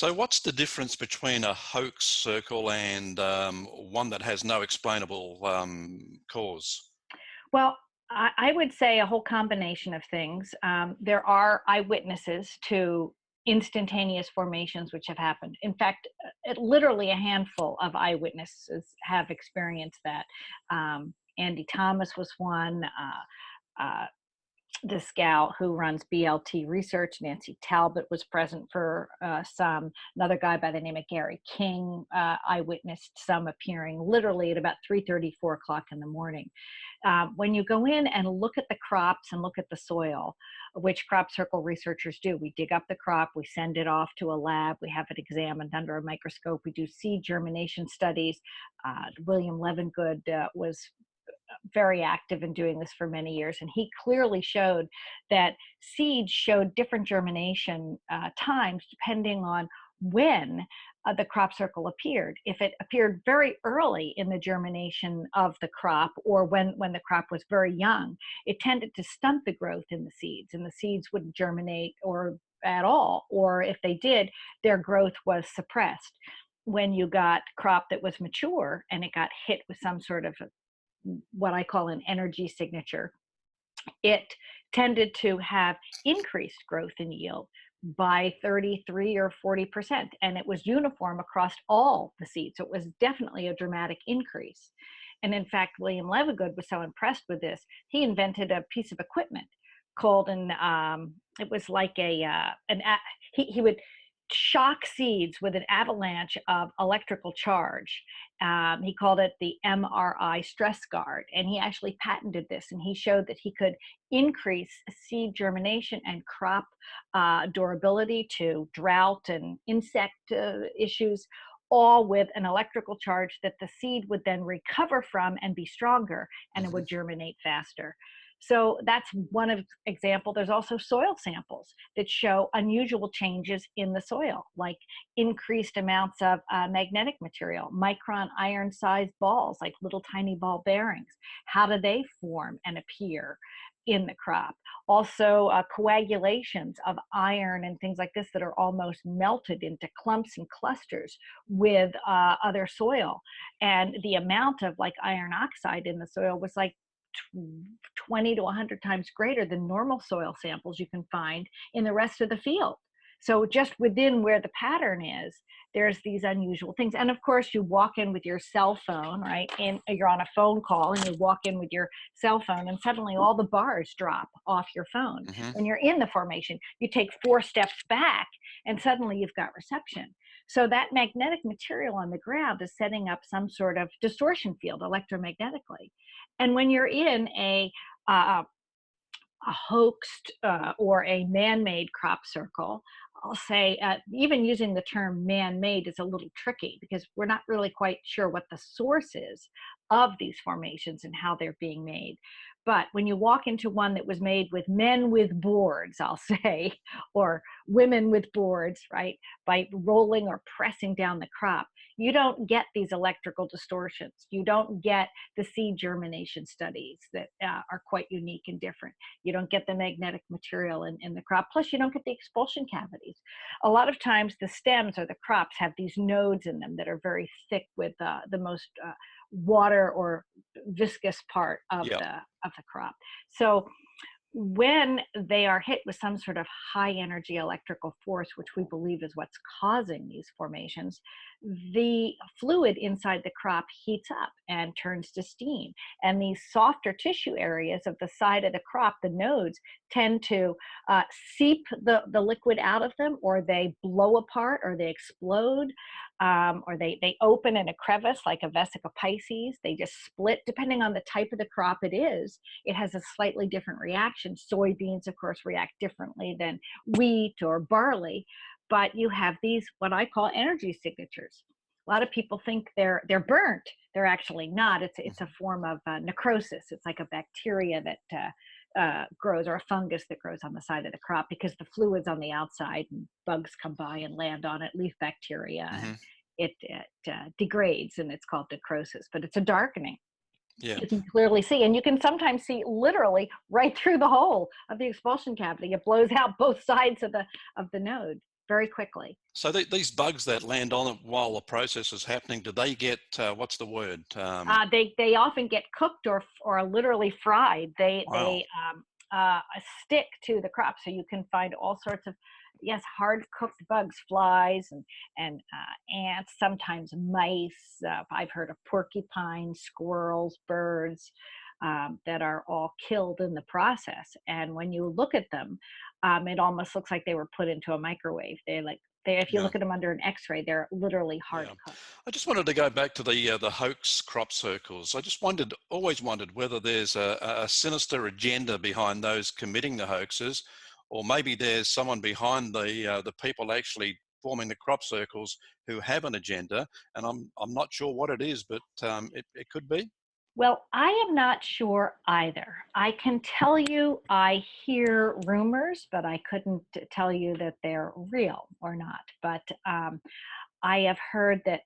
So what's the difference between a hoax circle and one that has no explainable cause? Well, I would say a whole combination of things. There are eyewitnesses to instantaneous formations which have happened. In fact, literally a handful of eyewitnesses have experienced that. Andy Thomas was one. Uh, this gal who runs BLT Research, Nancy Talbot, was present for some. Another guy by the name of Gary King eyewitnessed some appearing literally at about 3:30, 4 o'clock in the morning. When you go in and look at the crops and look at the soil, which crop circle researchers do, we dig up the crop, we send it off to a lab, we have it examined under a microscope, we do seed germination studies. William Levengood was very active in doing this for many years, and he clearly showed that seeds showed different germination times depending on when the crop circle appeared. If it appeared very early in the germination of the crop, or when the crop was very young, it tended to stunt the growth in the seeds, and the seeds wouldn't germinate or at all, or if they did, their growth was suppressed. When you got crop that was mature and it got hit with some sort of what I call an energy signature, it tended to have increased growth in yield by 33 or 40%. And it was uniform across all the seeds. So it was definitely a dramatic increase. And in fact, William Levengood was so impressed with this, he invented a piece of equipment called it was like he would shock seeds with an avalanche of electrical charge. He called it the MRI stress guard, and he actually patented this. And he showed that he could increase seed germination and crop durability to drought and insect issues, all with an electrical charge that the seed would then recover from and be stronger, and it Hmm. would germinate faster. So that's one of example. There's also soil samples that show unusual changes in the soil, like increased amounts of magnetic material, micron iron-sized balls, like little tiny ball bearings. How do they form and appear in the crop? Also, coagulations of iron and things like this that are almost melted into clumps and clusters with other soil. And the amount of like iron oxide in the soil was like 20 to 100 times greater than normal soil samples you can find in the rest of the field. So just within where the pattern is, there's these unusual things. And of course, you walk in with your cell phone, right? And you're on a phone call and you walk in with your cell phone and suddenly all the bars drop off your phone. Hmm. When you're in the formation, you take 4 steps back and suddenly you've got reception. So that magnetic material on the ground is setting up some sort of distortion field electromagnetically. And when you're in uh, a hoaxed or a man-made crop circle, I'll say even using the term man-made is a little tricky because we're not really quite sure what the source is of these formations and how they're being made. But when you walk into one that was made with men with boards, I'll say, or women with boards, right, by rolling or pressing down the crop, you don't get these electrical distortions. You don't get the seed germination studies that are quite unique and different. You don't get the magnetic material in the crop. Plus, you don't get the expulsion cavities. A lot of times, the stems or the crops have these nodes in them that are very thick with the most water or viscous part Yeah. of the crop. So when they are hit with some sort of high energy electrical force, which we believe is what's causing these formations, the fluid inside the crop heats up and turns to steam. And these softer tissue areas of the side of the crop, the nodes, tend to seep the liquid out of them, or they blow apart, or they explode, or they open in a crevice like a vesica Pisces. They just split depending on the type of the crop it is. It has a slightly different reaction. Soybeans, of course, react differently than wheat or barley, but you have these, what I call energy signatures. A lot of people think they're burnt. They're actually not. It's a form of necrosis. It's like a bacteria that grows, or a fungus that grows on the side of the crop, because the fluid's on the outside and bugs come by and land on it, leaf bacteria, and Hmm. it degrades, and it's called necrosis. But it's a darkening. Yeah. You can clearly see, and you can sometimes see literally right through the hole of the expulsion cavity. It blows out both sides of the node. very quickly. So these bugs that land on it while the process is happening, do they get, what's the word? They often get cooked or literally fried. Wow. Stick to the crop, so you can find all sorts of, yes, hard cooked bugs, flies and ants, sometimes mice. I've heard of porcupines, squirrels, birds, that are all killed in the process. And when you look at them, it almost looks like they were put into a microwave. If you Yeah. look at them under an X-ray, they're literally hard Yeah. cooked. I just wanted to go back to the hoax crop circles. I just always wondered whether there's a sinister agenda behind those committing the hoaxes, or maybe there's someone behind the people actually forming the crop circles who have an agenda, and I'm not sure what it is, but it could be. Well, I am not sure either. I can tell you I hear rumors, but I couldn't tell you that they're real or not. But I have heard that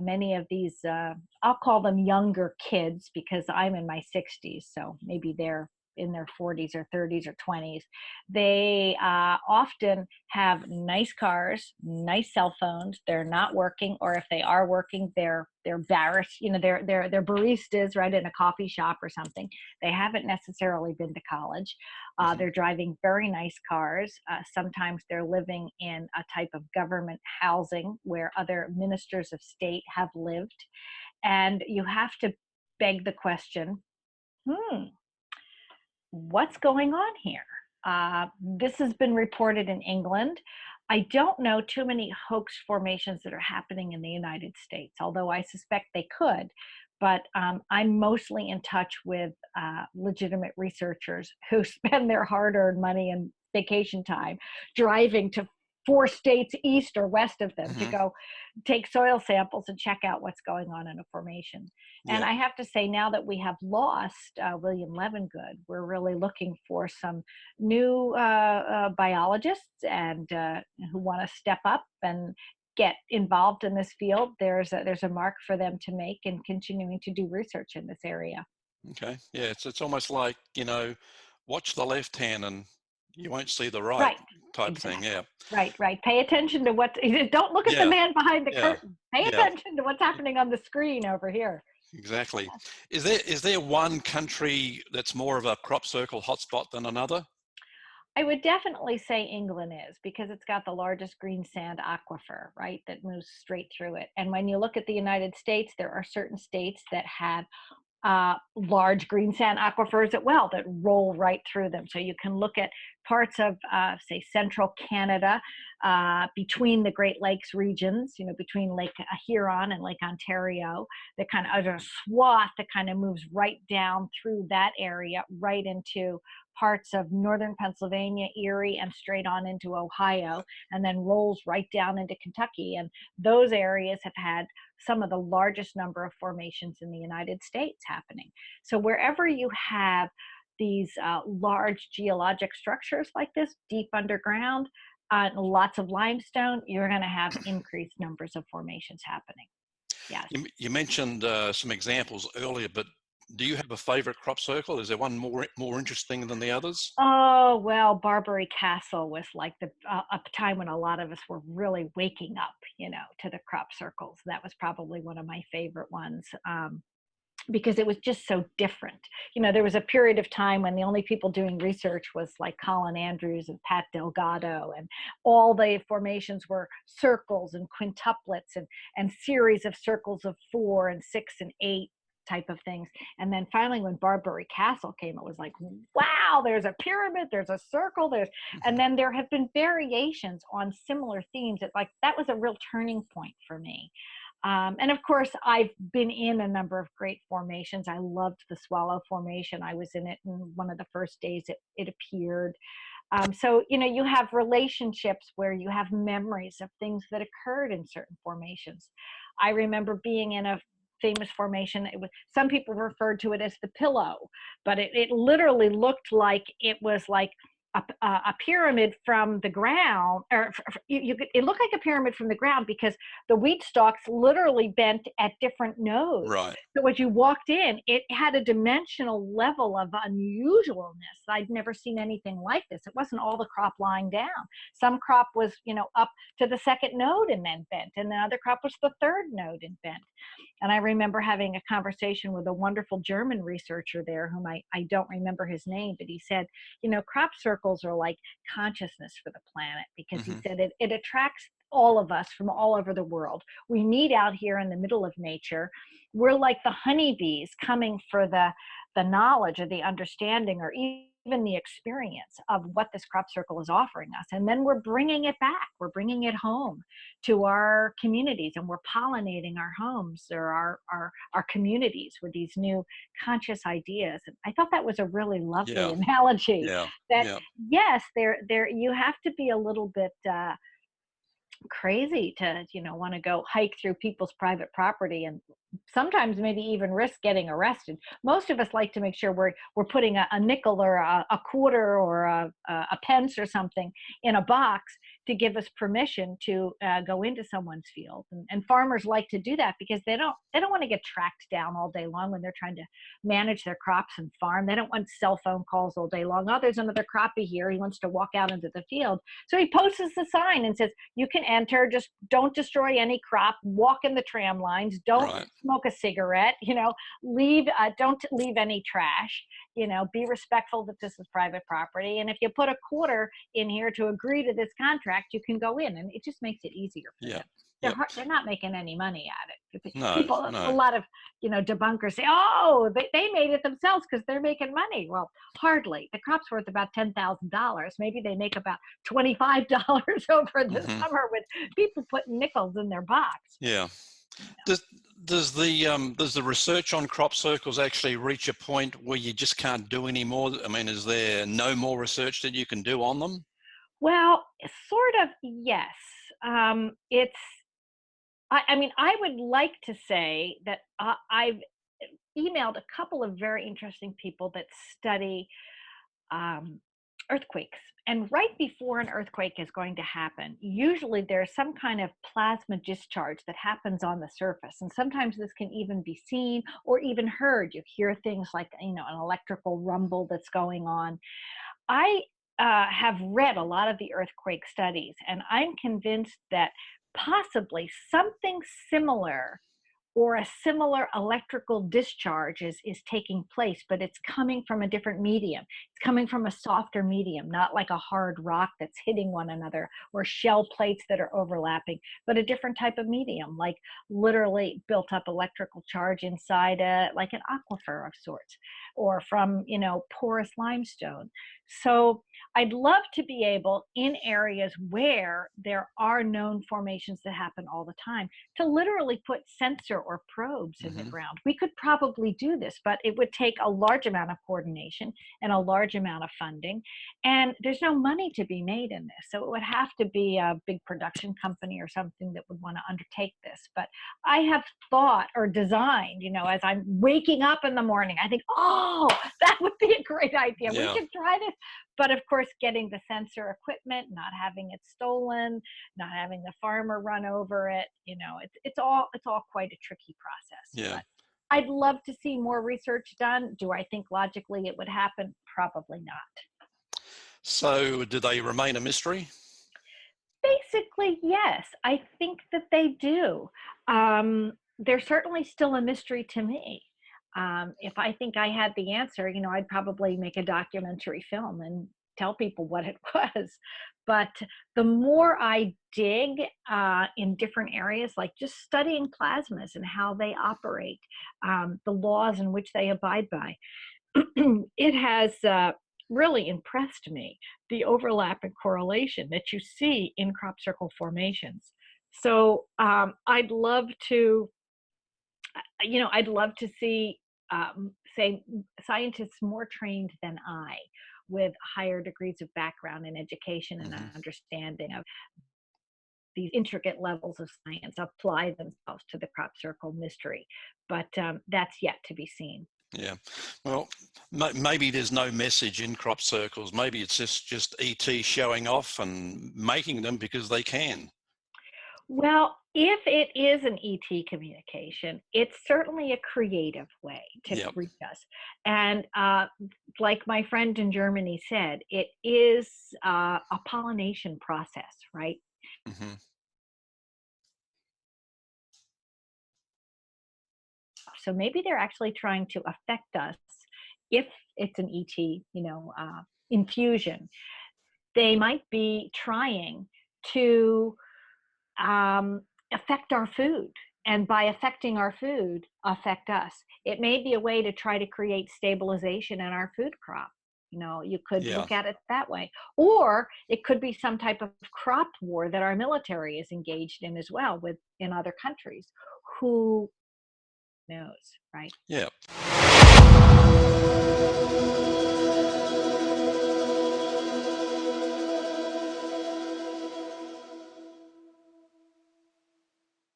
many of these, I'll call them younger kids because I'm in my 60s, so maybe they're in their 40s or 30s or 20s. They often have nice cars, nice cell phones. They're not working, or if they are working, they're embarrassed. You know, they're baristas right in a coffee shop or something. They haven't necessarily been to college. Hmm. They're driving very nice cars. Sometimes they're living in a type of government housing where other ministers of state have lived. And you have to beg the question, hmm, what's going on here? This has been reported in England. I don't know too many hoax formations that are happening in the United States, although I suspect they could. But I'm mostly in touch with legitimate researchers who spend their hard earned money and vacation time driving to 4 states east or west of them to Hmm. go take soil samples and check out what's going on in a formation. And Yeah. I have to say, now that we have lost William Levengood, we're really looking for some new biologists and who want to step up and get involved in this field. There's a mark for them to make in continuing to do research in this area. Okay. Yeah. It's almost like, watch the left hand and you won't see the right Right. type thing. Yeah. Exactly. Right. Right. Pay attention to what. Don't look at the Yeah. man behind the Yeah. curtain. Pay Yeah. attention to what's happening on the screen over here. Exactly. Is there one country that's more of a crop circle hotspot than another? I would definitely say England is, because it's got the largest green sand aquifer, right, that moves straight through it. And when you look at the United States, there are certain states that have large green sand aquifers as well that roll right through them. So you can look at parts of, say, central Canada, between the Great Lakes regions, you know, between Lake Huron and Lake Ontario, that kind of, there's a swath that kind of moves right down through that area, right into parts of northern Pennsylvania, Erie, and straight on into Ohio, and then rolls right down into Kentucky. And those areas have had some of the largest number of formations in the United States happening. So wherever you have these large geologic structures like this, deep underground, lots of limestone, you're going to have increased numbers of formations happening. Yes. You mentioned some examples earlier, but do you have a favorite crop circle? Is there one more interesting than the others? Oh, well, Barbary Castle was like a time when a lot of us were really waking up, you know, to the crop circles. That was probably one of my favorite ones. Because it was just so different. You know, there was a period of time when the only people doing research was like Colin Andrews and Pat Delgado, and all the formations were circles and quintuplets and series of circles of 4 and 6 and 8 type of things. And then finally, when Barbary Castle came, it was like, wow, there's a pyramid, there's a circle, and Mhm. then there have been variations on similar themes. It like that was a real turning point for me. And of course, I've been in a number of great formations. I loved the Swallow Formation. I was in it in one of the first days it appeared. So, you know, you have relationships where you have memories of things that occurred in certain formations. I remember being in a famous formation. Some people referred to it as the pillow, but it literally looked like it was like a pyramid from the ground, or it looked like a pyramid from the ground because the wheat stalks literally bent at different nodes. Right. So as you walked in, it had a dimensional level of unusualness. I'd never seen anything like this. It wasn't all the crop lying down. Some crop was, up to the second node and then bent, and the other crop was the third node and bent. And I remember having a conversation with a wonderful German researcher there, whom I don't remember his name, but he said, crop circles are like consciousness for the planet, because he Hmm. said it attracts all of us from all over the world. We meet out here in the middle of nature. We're like the honeybees coming for the knowledge or the understanding or even the experience of what this crop circle is offering us. And then we're bringing it back. We're bringing it home to our communities, and we're pollinating our homes or our communities with these new conscious ideas. And I thought that was a really lovely Yeah. analogy, Yeah. that Yeah. yes, there you have to be a little bit crazy to want to go hike through people's private property, and sometimes maybe even risk getting arrested. Most of us like to make sure we're putting a nickel or a quarter or a pence or something in a box to give us permission to go into someone's field. And farmers like to do that because they don't want to get tracked down all day long when they're trying to manage their crops and farm. They don't want cell phone calls all day long. Oh, there's another crappie here, he wants to walk out into the field, so he posts a sign and says, you can enter, just don't destroy any crop, walk in the tram lines, don't Right. smoke a cigarette, leave, don't leave any trash, be respectful that this is private property. And if you put a quarter in here to agree to this contract, you can go in, and it just makes it easier for Yeah. them. Yep. They're not making any money at it. No. People, a No. lot of debunkers say, "Oh, they made it themselves because they're making money." Well, hardly. The crop's worth about $10,000. Maybe they make about $25 over the Hmm. summer with people putting nickels in their box. Yeah. Does does the research on crop circles actually reach a point where you just can't do any more? I mean, is there no more research that you can do on them? Well, sort of, yes. It's. I mean, I would like to say that I've emailed a couple of very interesting people that study um, earthquakes. And right before an earthquake is going to happen, usually there's some kind of plasma discharge that happens on the surface. And sometimes this can even be seen or even heard. You hear things like, an electrical rumble that's going on. I have read a lot of the earthquake studies, and I'm convinced that possibly something similar or a similar electrical discharge is taking place, but it's coming from a different medium. It's coming from a softer medium, not like a hard rock that's hitting one another or shell plates that are overlapping, but a different type of medium, like literally built up electrical charge inside like an aquifer of sorts, or from, porous limestone. So I'd love to be able, in areas where there are known formations that happen all the time, to literally put sensor or probes in the Hmm. ground. We could probably do this, but it would take a large amount of coordination and a large amount of funding. And there's no money to be made in this. So it would have to be a big production company or something that would want to undertake this. But I have thought or designed, as I'm waking up in the morning, I think, oh, that would be a great idea. We Yeah. could try this. But of course, getting the sensor equipment, not having it stolen, not having the farmer run over it, it's all quite a tricky process. Yeah. But I'd love to see more research done. Do I think logically it would happen? Probably not. So, do they remain a mystery? Basically, yes, I think that they do. They're certainly still a mystery to me. If I think I had the answer, I'd probably make a documentary film and tell people what it was. But the more I dig in different areas, like just studying plasmas and how they operate, the laws in which they abide by, it has really impressed me, the overlap and correlation that you see in crop circle formations. So I'd love to, I'd love to see, say, scientists more trained than I, with higher degrees of background in education and Hmm. understanding of these intricate levels of science, apply themselves to the crop circle mystery. But that's yet to be seen. Yeah. Well, maybe there's no message in crop circles. Maybe it's just ET showing off and making them because they can. Well, if it is an ET communication, it's certainly a creative way to Yep. reach us. And like my friend in Germany said, it is a pollination process, right? Hmm. So maybe they're actually trying to affect us if it's an ET, infusion. They might be trying to affect our food, and by affecting our food, affect us. It may be a way to try to create stabilization in our food crop. You could Yeah. look at it that way. Or it could be some type of crop war that our military is engaged in as well with in other countries. Who knows, right? Yeah.